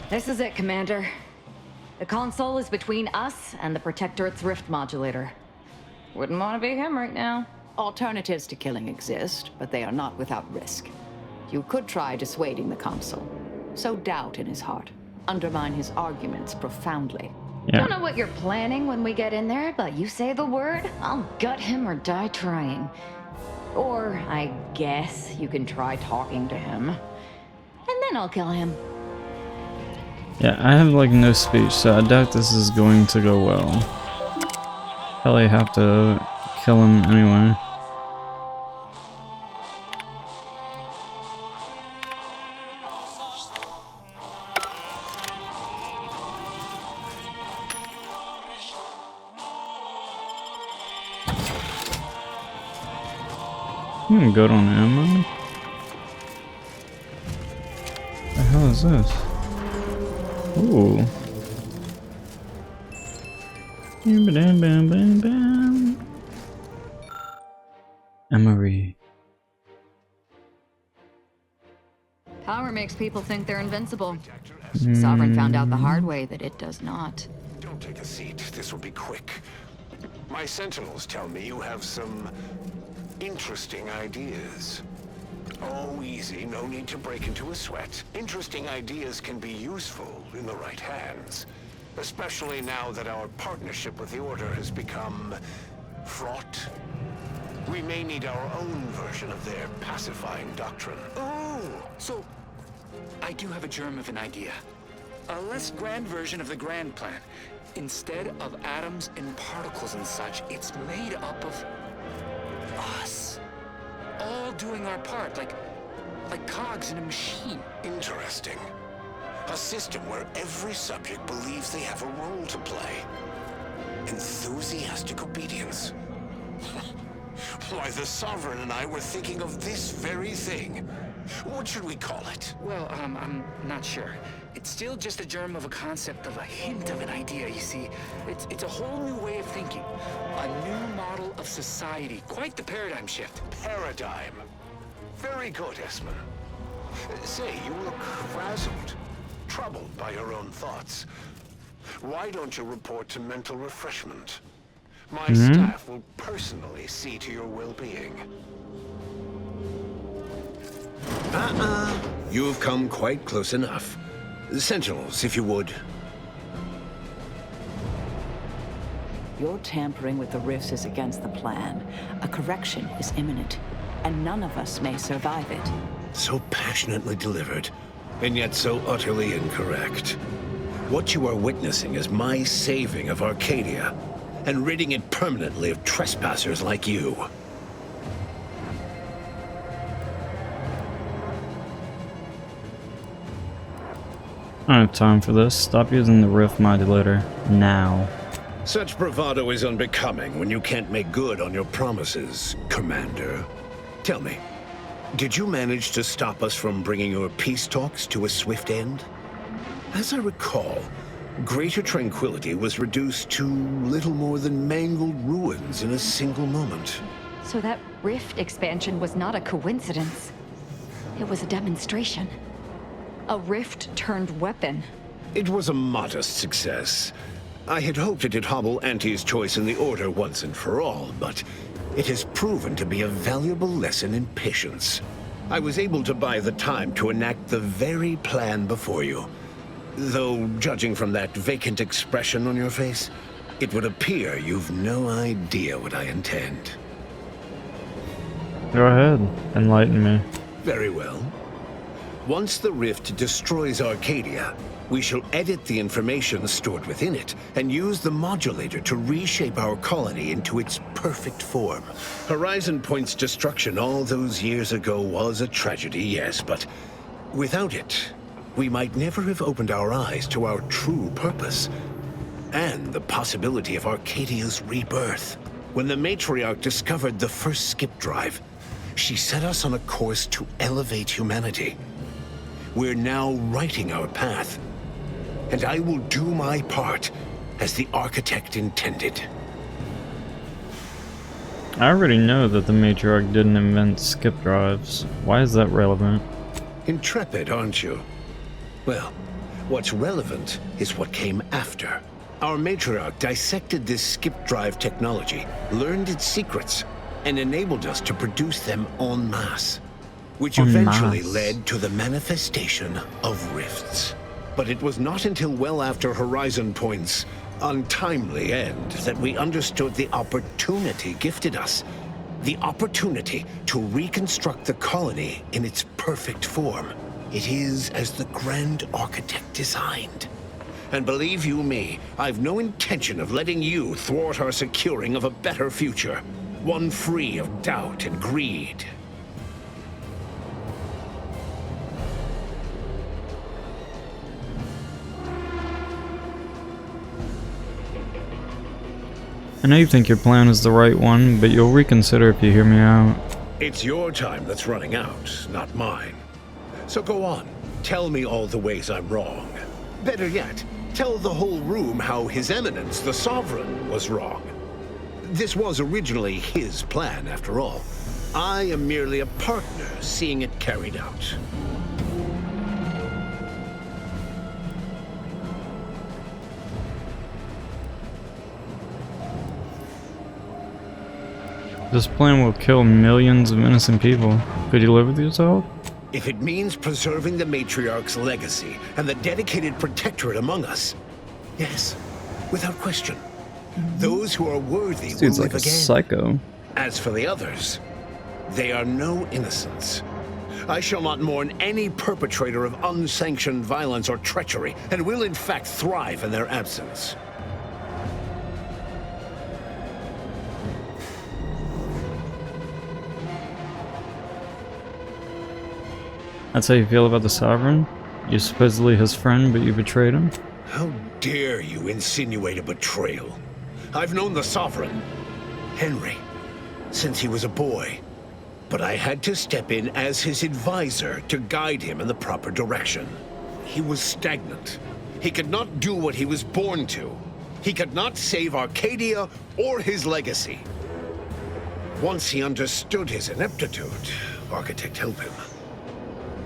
This is it, Commander. The console is between us and the Protectorate's rift modulator. Wouldn't want to be him right now. Alternatives to killing exist, but they are not without risk. You could try dissuading the console. Sow doubt in his heart. Undermine his arguments profoundly. Yeah. Don't know what you're planning when we get in there, but you say the word, I'll gut him or die trying. Or, I guess, you can try talking to him. And then I'll kill him. Yeah, I have like no speech, so I doubt this is going to go well. Probably have to kill him anyway. I'm good on ammo. What the hell is this? Ooh. Emery. Power makes people think they're invincible. Sovereign found out the hard way that it does not. Don't take a seat. This will be quick. My sentinels tell me you have some interesting ideas. Oh, easy. No need to break into a sweat. Interesting ideas can be useful in the right hands. Especially now that our partnership with the Order has become fraught. We may need our own version of their pacifying doctrine. Oh, so I do have a germ of an idea. A less grand version of the grand plan. Instead of atoms and particles and such, it's made up of us. All doing our part, like cogs in a machine. Interesting. A system where every subject believes they have a role to play. Enthusiastic obedience. Why, the Sovereign and I were thinking of this very thing. What should we call it? Well, I'm not sure. It's still just a germ of a concept, of a hint of an idea, you see. It's a whole new way of thinking. A new model of society. Quite the paradigm shift. Paradigm. Very good, Esmond. Say, you look frazzled, troubled by your own thoughts. Why don't you report to mental refreshment? My staff will personally see to your well-being. You've come quite close enough. Sentinels, if you would. Your tampering with the rifts is against the plan. A correction is imminent, and none of us may survive it. So passionately delivered, and yet so utterly incorrect. What you are witnessing is my saving of Arcadia, and ridding it permanently of trespassers like you. I don't have time for this. Stop using the rift modulator now. Such bravado is unbecoming when you can't make good on your promises, Commander. Tell me, did you manage to stop us from bringing your peace talks to a swift end? As I recall, Greater Tranquility was reduced to little more than mangled ruins in a single moment. So that rift expansion was not a coincidence. It was a demonstration. A rift turned weapon. It was a modest success. I had hoped it'd hobble Auntie's choice in the Order once and for all, but it has proven to be a valuable lesson in patience. I was able to buy the time to enact the very plan before you. Though, judging from that vacant expression on your face, it would appear you've no idea what I intend. Go ahead, enlighten me. Very well. Once the rift destroys Arcadia, we shall edit the information stored within it and use the modulator to reshape our colony into its perfect form. Horizon Point's destruction all those years ago was a tragedy, yes, but without it, we might never have opened our eyes to our true purpose and the possibility of Arcadia's rebirth. When the matriarch discovered the first skip drive, she set us on a course to elevate humanity. We're now writing our path, and I will do my part as the architect intended. I already know that the matriarch didn't invent skip drives. Why is that relevant? Intrepid, aren't you? Well, What's relevant is what came after. Our matriarch dissected this skip drive technology, learned its secrets, and enabled us to produce them en masse, which En eventually masse. led to the manifestation of rifts. But it was not until well after Horizon Point's untimely end that we understood the opportunity gifted us. The opportunity to reconstruct the colony in its perfect form. It is as the Grand Architect designed. And believe you me, I've no intention of letting you thwart our securing of a better future. One free of doubt and greed. I know you think your plan is the right one, but you'll reconsider if you hear me out. It's your time that's running out, not mine. So go on, tell me all the ways I'm wrong. Better yet, tell the whole room how His Eminence, the Sovereign, was wrong. This was originally his plan, after all. I am merely a partner seeing it carried out. This plan will kill millions of innocent people. Could you live with yourself? If it means preserving the Matriarch's legacy and the dedicated protectorate among us, yes, without question. Those who are worthy This will dude's live like a again. psycho. As for the others, they are no innocents. I shall not mourn any perpetrator of unsanctioned violence or treachery, and will in fact thrive in their absence. That's how you feel about the Sovereign? You're supposedly his friend, but you betrayed him? How dare you insinuate a betrayal? I've known the Sovereign, Henry, since he was a boy. But I had to step in as his advisor to guide him in the proper direction. He was stagnant. He could not do what he was born to. He could not save Arcadia or his legacy. Once he understood his ineptitude, Architect help him.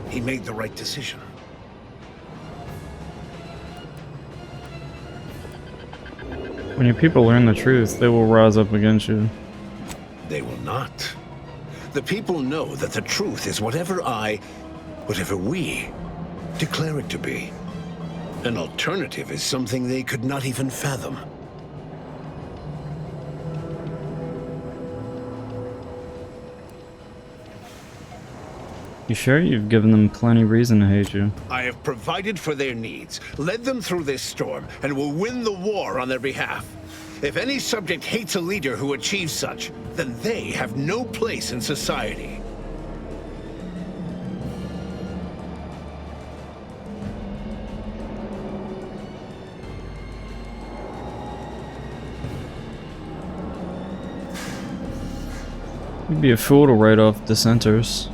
He made the right decision. When your people learn the truth, they will rise up against you. They will not. The people know that the truth is whatever we declare it to be. An alternative is something they could not even fathom. You sure? You've given them plenty reason to hate you. I have provided for their needs, led them through this storm, and will win the war on their behalf. If any subject hates a leader who achieves such, then they have no place in society. You'd be a fool to write off dissenters.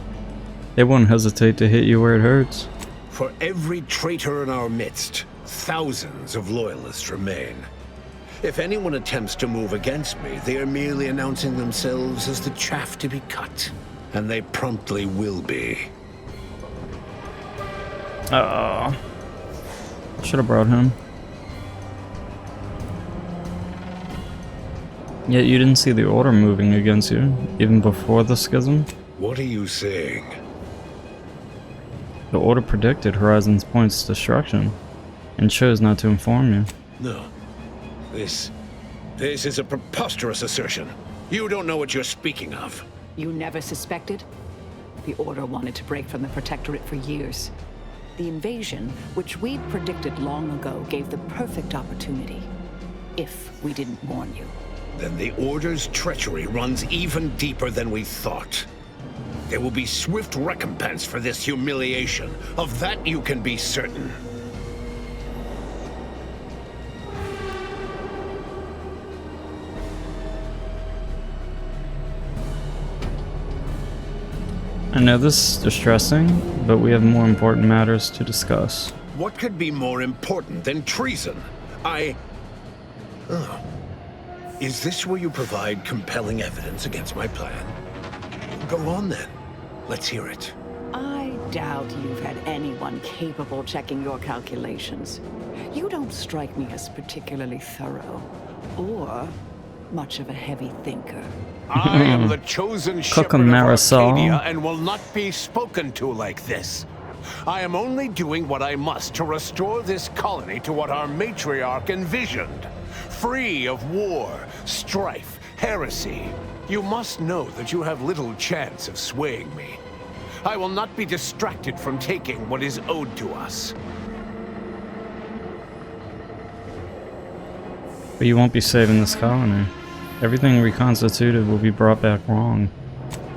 They won't hesitate to hit you where it hurts. For every traitor in our midst, thousands of loyalists remain. If anyone attempts to move against me, they are merely announcing themselves as the chaff to be cut. And they promptly will be. Should have brought him. Yet you didn't see the order moving against you, even before the schism? What are you saying? The order predicted Horizon Point's destruction, and chose not to inform you. No. This is a preposterous assertion. You don't know what you're speaking of. You never suspected? The Order wanted to break from the Protectorate for years. The invasion, which we'd predicted long ago, gave the perfect opportunity. If we didn't warn you. Then the Order's treachery runs even deeper than we thought. There will be swift recompense for this humiliation. Of that you can be certain. I know this is distressing, but we have more important matters to discuss. What could be more important than treason? Oh. Is this where you provide compelling evidence against my plan? Go on then. Let's hear it. I doubt you've had anyone capable checking your calculations. You don't strike me as particularly thorough, or much of a heavy thinker. I am the chosen shepherd of Marisol. Arcadia and will not be spoken to like this. I am only doing what I must to restore this colony to what our matriarch envisioned. Free of war, strife, heresy. You must know that you have little chance of swaying me. I will not be distracted from taking what is owed to us. But you won't be saving this colony. Everything reconstituted will be brought back wrong.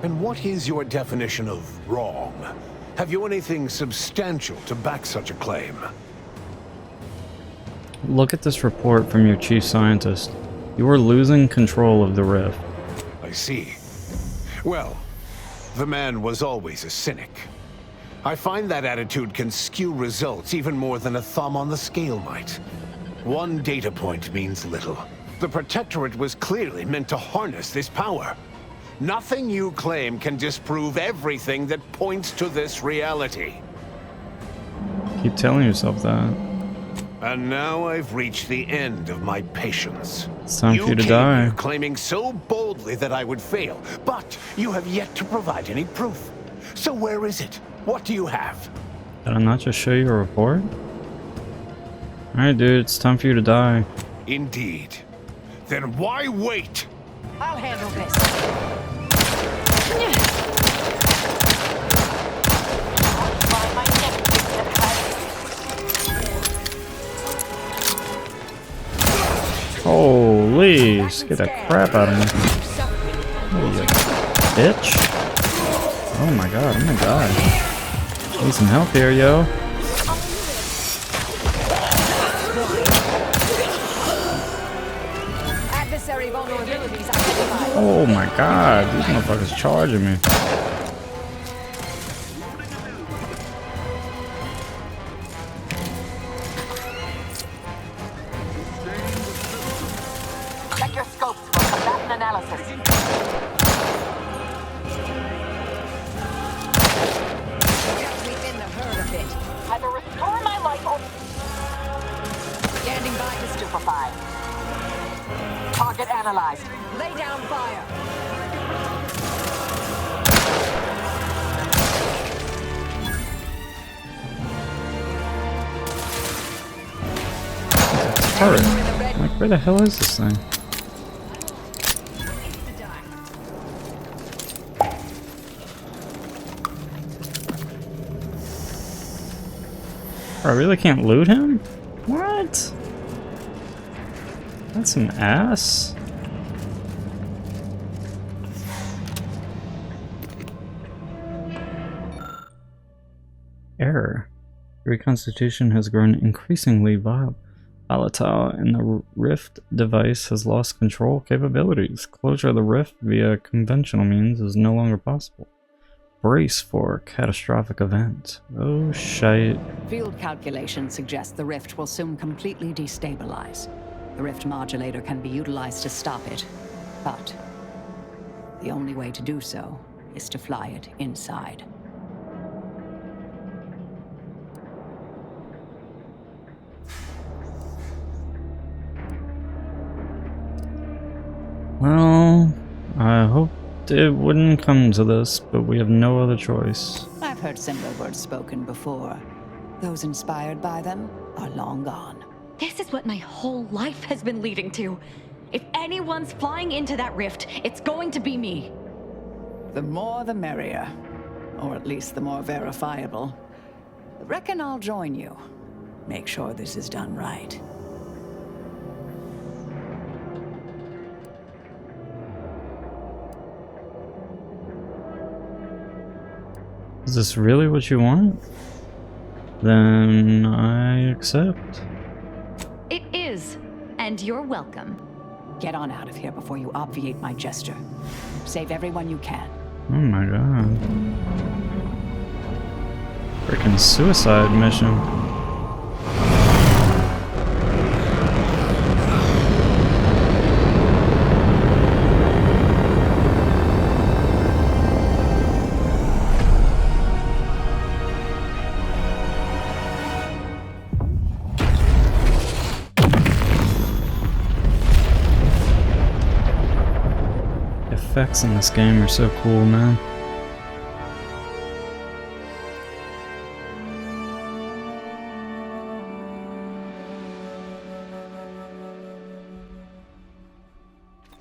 And what is your definition of wrong? Have you anything substantial to back such a claim? Look at this report from your chief scientist. You are losing control of the rift. I see. Well, the man was always a cynic. I find that attitude can skew results even more than a thumb on the scale might. One data point means little. The Protectorate was clearly meant to harness this power. Nothing you claim can disprove everything that points to this reality. Keep telling yourself that. And now I've reached the end of my patience. It's time for you to came die. here claiming so boldly that I would fail, but you have yet to provide any proof. So where is it? What do you have? Did I not just show you a report? Alright, dude, it's time for you to die. Indeed. Then why wait? I'll handle this. Holy, get the crap out of me. Oh, you bitch. Oh my god, I'm gonna die. Need some help here, yo. Oh my god, these motherfuckers charging me. Check your scopes for combatant analysis. Within the herd a bit. Either restore my life or... Standing by to stupefy. Target analyzed. Lay down fire. Turret. Like, where the hell is this thing? I really can't loot him? What? That's some ass. Error. Reconstitution has grown increasingly volatile and the Rift device has lost control capabilities. Closure of the Rift via conventional means is no longer possible. Brace for catastrophic event. Oh shit. Field calculations suggest the rift will soon completely destabilize. The rift modulator can be utilized to stop it, but the only way to do so is to fly it inside. Well, I hoped it wouldn't come to this, but we have no other choice. I've heard similar words spoken before. Those inspired by them are long gone. This is what my whole life has been leading to. If anyone's flying into that rift, it's going to be me. The more the merrier, or at least the more verifiable. Reckon I'll join you. Make sure this is done right. Is this really what you want? Then I accept. It is, and you're welcome. Get on out of here before you obviate my gesture. Save everyone you can. Oh my god. Freaking suicide mission. effects in this game are so cool, man.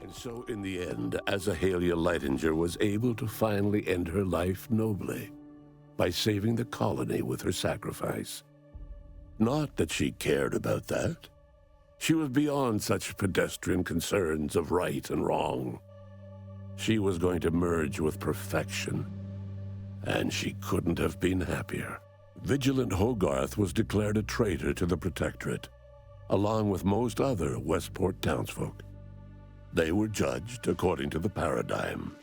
And so, in the end, Azahalia Lightinger was able to finally end her life nobly by saving the colony with her sacrifice. Not that she cared about that. She was beyond such pedestrian concerns of right and wrong. She was going to merge with perfection, and she couldn't have been happier. Vigilant Hogarth was declared a traitor to the Protectorate, along with most other Westport townsfolk. They were judged according to the paradigm,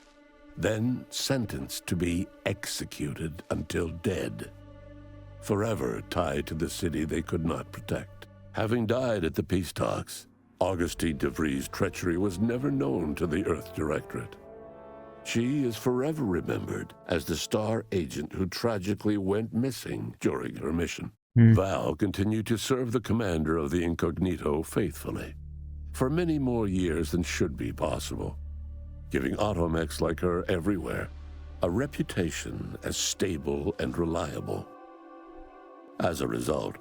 then sentenced to be executed until dead, forever tied to the city they could not protect. Having died at the peace talks, Augustine de Vries' treachery was never known to the Earth Directorate. She is forever remembered as the star agent who tragically went missing during her mission. Val continued to serve the commander of the Incognito faithfully, for many more years than should be possible, giving automechs like her everywhere a reputation as stable and reliable. As a result,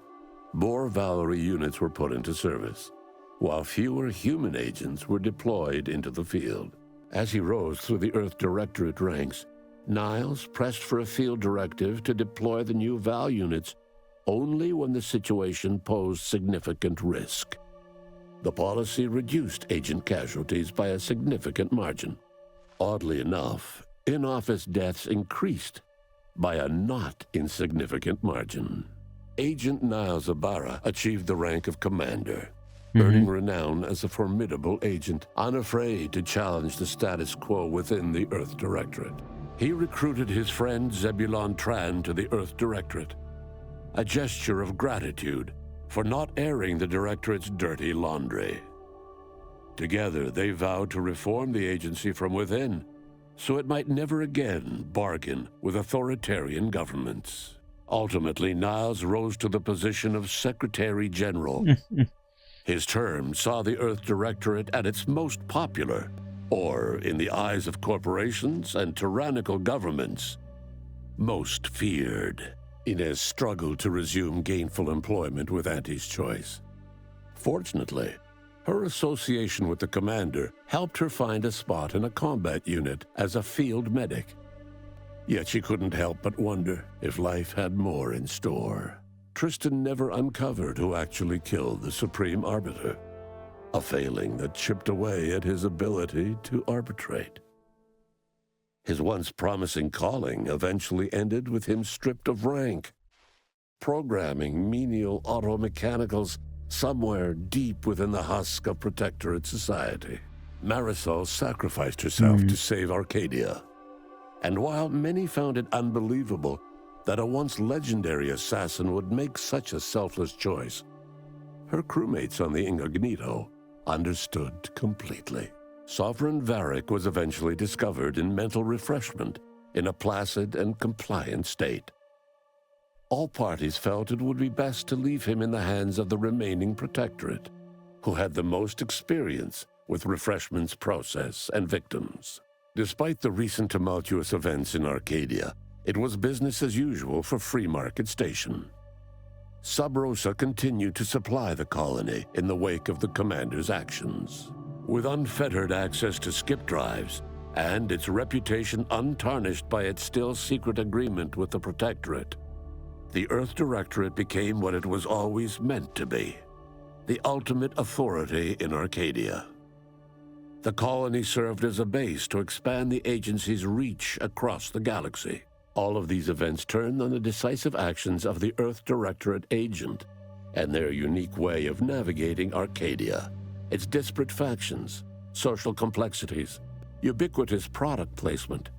more Valerie units were put into service, while fewer human agents were deployed into the field. As he rose through the Earth Directorate ranks, Niles pressed for a field directive to deploy the new Val units only when the situation posed significant risk. The policy reduced agent casualties by a significant margin. Oddly enough, in-office deaths increased by a not insignificant margin. Agent Niles Ibarra achieved the rank of commander, earning renown as a formidable agent, unafraid to challenge the status quo within the Earth Directorate. He recruited his friend Zebulon Tran to the Earth Directorate, a gesture of gratitude for not airing the Directorate's dirty laundry. Together, they vowed to reform the agency from within, so it might never again bargain with authoritarian governments. Ultimately, Niles rose to the position of Secretary General. His term saw the Earth Directorate at its most popular, or, in the eyes of corporations and tyrannical governments, most feared. Inez struggled to resume gainful employment with Auntie's choice. Fortunately, her association with the commander helped her find a spot in a combat unit as a field medic. Yet she couldn't help but wonder if life had more in store. Tristan never uncovered who actually killed the Supreme Arbiter, a failing that chipped away at his ability to arbitrate. His once promising calling eventually ended with him stripped of rank, programming menial automechanicals somewhere deep within the husk of Protectorate society. Marisol sacrificed herself to save Arcadia. And while many found it unbelievable that a once legendary assassin would make such a selfless choice, her crewmates on the Incognito understood completely. Sovereign Varric was eventually discovered in mental refreshment in a placid and compliant state. All parties felt it would be best to leave him in the hands of the remaining Protectorate, who had the most experience with refreshment's process and victims. Despite the recent tumultuous events in Arcadia, it was business as usual for Free Market Station. Sub Rosa continued to supply the colony in the wake of the commander's actions. With unfettered access to skip drives, and its reputation untarnished by its still secret agreement with the Protectorate, the Earth Directorate became what it was always meant to be, the ultimate authority in Arcadia. The colony served as a base to expand the agency's reach across the galaxy. All of these events turned on the decisive actions of the Earth Directorate agent and their unique way of navigating Arcadia, its disparate factions, social complexities, ubiquitous product placement,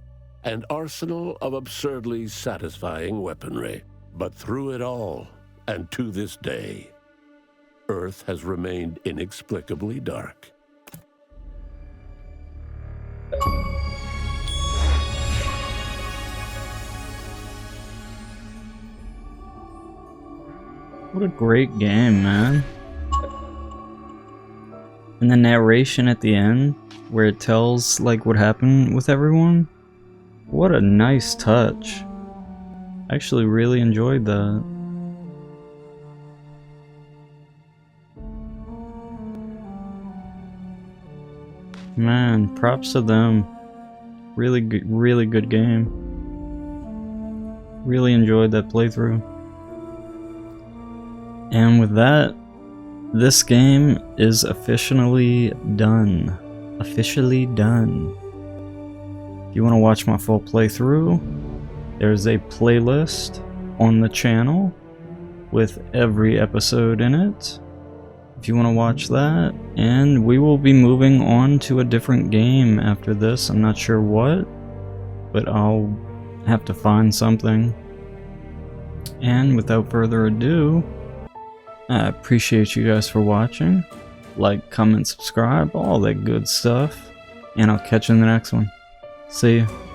and arsenal of absurdly satisfying weaponry. But through it all, and to this day, Earth has remained inexplicably dark. What a great game, man. And the narration at the end, where it tells like what happened with everyone. What a nice touch. I actually really enjoyed that. Man, props to them. Really good game. Really enjoyed that playthrough. And with that, this game is officially done. Officially done. If you want to watch my full playthrough, there's a playlist on the channel with every episode in it. If you want to watch that, and we will be moving on to a different game after this. I'm not sure what, but I'll have to find something. And without further ado, I appreciate you guys for watching. Like, comment, subscribe, all that good stuff. And I'll catch you in the next one. See ya.